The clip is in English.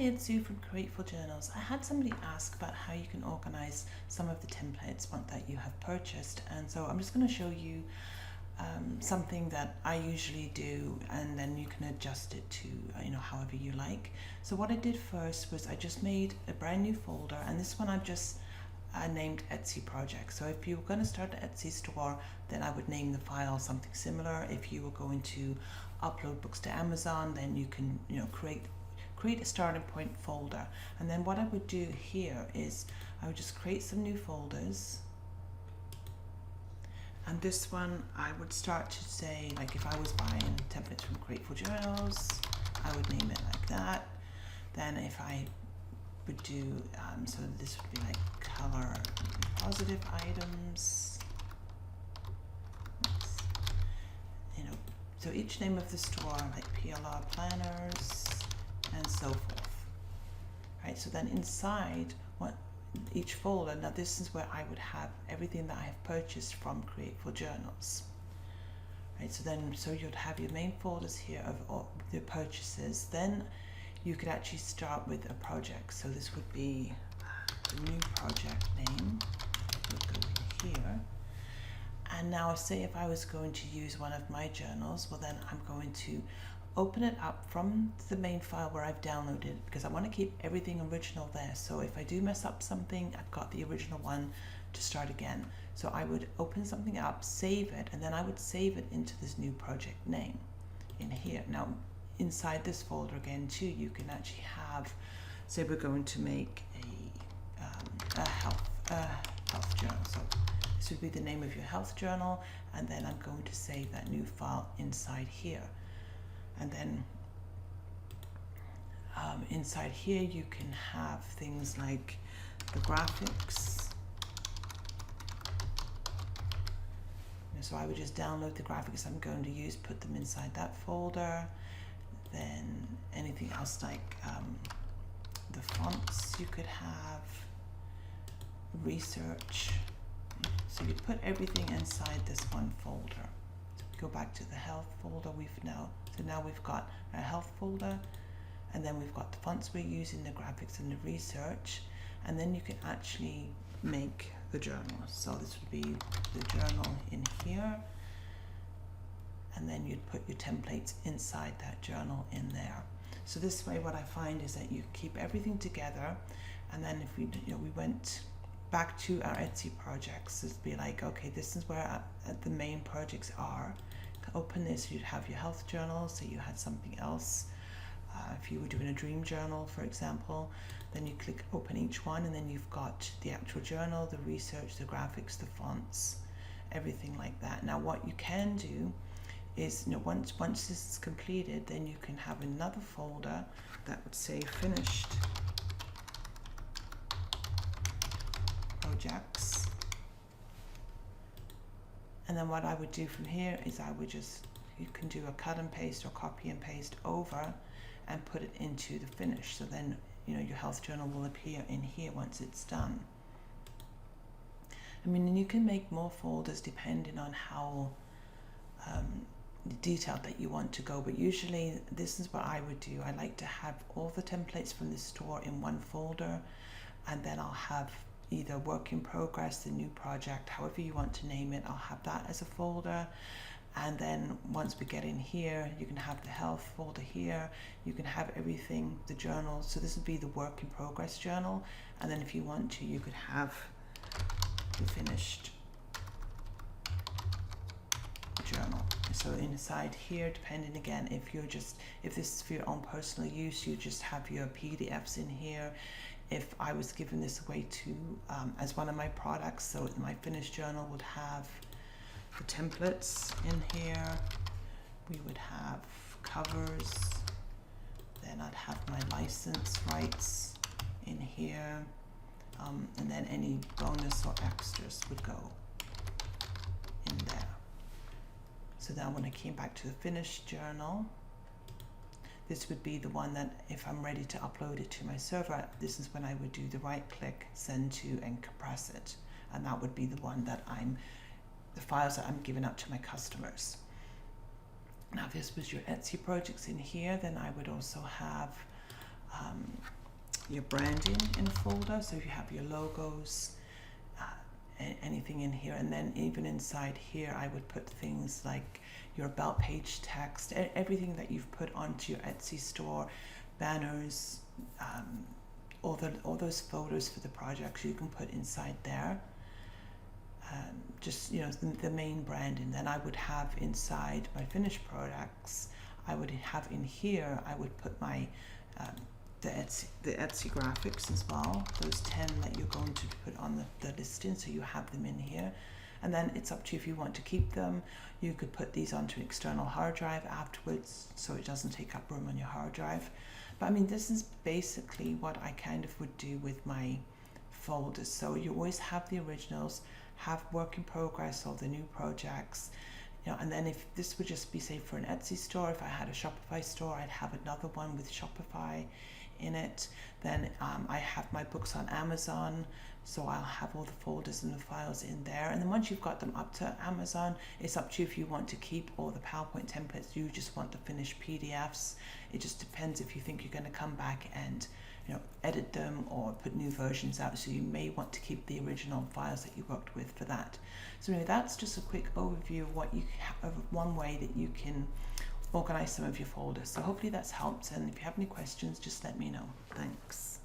it's Sue from Createful Journals. I had somebody ask about how you can organize some of the templates that you have purchased, and so I'm just going to show you something that I usually do, and then you can adjust it to however you like. So what I did first was I just made a brand new folder, and this one I've just named Etsy project. So if you were going to start an Etsy store, then I would name the file something similar. If you were going to upload books to Amazon, then you can create a starting point folder. And then what I would do here is I would just create some new folders. And this one I would start to say, like, if I was buying templates from Createful Journals, I would name it like that. Then if I would do, so this would be like color positive items. Oops. So each name of the store, like PLR planners and so forth. Right, so then inside each folder, now this is where I would have everything that I have purchased from Createful Journals. Right, so you'd have your main folders here of all the purchases. Then you could actually start with a project. So this would be the new project name. Would go in here. And now say if I was going to use one of my journals, well then I'm going to open it up from the main file where I've downloaded it, because I want to keep everything original there. So if I do mess up something, I've got the original one to start again. So I would open something up, save it, and then I would save it into this new project name in here. Now inside this folder again too, you can actually have, say we're going to make a health journal. So this would be the name of your health journal, and then I'm going to save that new file inside here. And then inside here you can have things like the graphics. So I would just download the graphics I'm going to use, put them inside that folder. Then anything else like the fonts you could have, research. So you put everything inside this one folder. So we go back to the health folder. So now we've got our health folder, and then we've got the fonts we're using, the graphics and the research, and then you can actually make the journal. So this would be the journal in here, and then you'd put your templates inside that journal in there. So this way what I find is that you keep everything together, and then if we went back to our Etsy projects, it'd be like, okay, this is where the main projects are. Open this, you'd have your health journal, so you had something else. If you were doing a dream journal, for example, then you click open each one, and then you've got the actual journal, the research, the graphics, the fonts, everything like that. Now what you can do is, once this is completed, then you can have another folder that would say finished projects. And then what I would do from here is you can do a cut and paste or copy and paste over and put it into the finish. So then, your health journal will appear in here once it's done. And you can make more folders depending on how detailed that you want to go, but usually this is what I would do. I like to have all the templates from the store in one folder, and then I'll have either work in progress, the new project, however you want to name it, I'll have that as a folder. And then once we get in here, you can have the health folder here, you can have everything, the journal. So this would be the work in progress journal, and then if you want to, you could have the finished journal. So inside here, depending again, if this is for your own personal use, you just have your PDFs in here. If I was giving this away to as one of my products, so my finished journal would have the templates in here, we would have covers, then I'd have my license rights in here, and then any bonus or extras would go in there. So now when I came back to the finished journal, this would be the one that if I'm ready to upload it to my server, this is when I would do the right click, send to, and compress it. And that would be the one that the files that I'm giving out to my customers. Now if this was your Etsy projects in here, then I would also have your branding in a folder. So if you have your logos, anything in here, and then even inside here I would put things like your about page text, everything that you've put onto your Etsy store, banners, all those photos for the projects you can put inside there. Just, you know, the main branding. Then I would have inside my finished products, I would have in here, I would put my the Etsy graphics as well, those 10 that you're going to put on the listing, so you have them in here. And then it's up to you if you want to keep them. You could put these onto an external hard drive afterwards, so it doesn't take up room on your hard drive. But I mean, this is basically what I kind of would do with my folders. So you always have the originals, have work in progress, all the new projects, you know, and then if this would just be, say, for an Etsy store, if I had a Shopify store, I'd have another one with Shopify in it. Then I have my books on Amazon, so I'll have all the folders and the files in there. And then once you've got them up to Amazon, it's up to you if you want to keep all the PowerPoint templates, you just want the finished PDFs. It just depends if you think you're going to come back and, you know, edit them or put new versions out, so you may want to keep the original files that you worked with for that. So anyway, that's just a quick overview of what you have, of one way that you can organize some of your folders. So hopefully that's helped, and if you have any questions, just let me know. Thanks.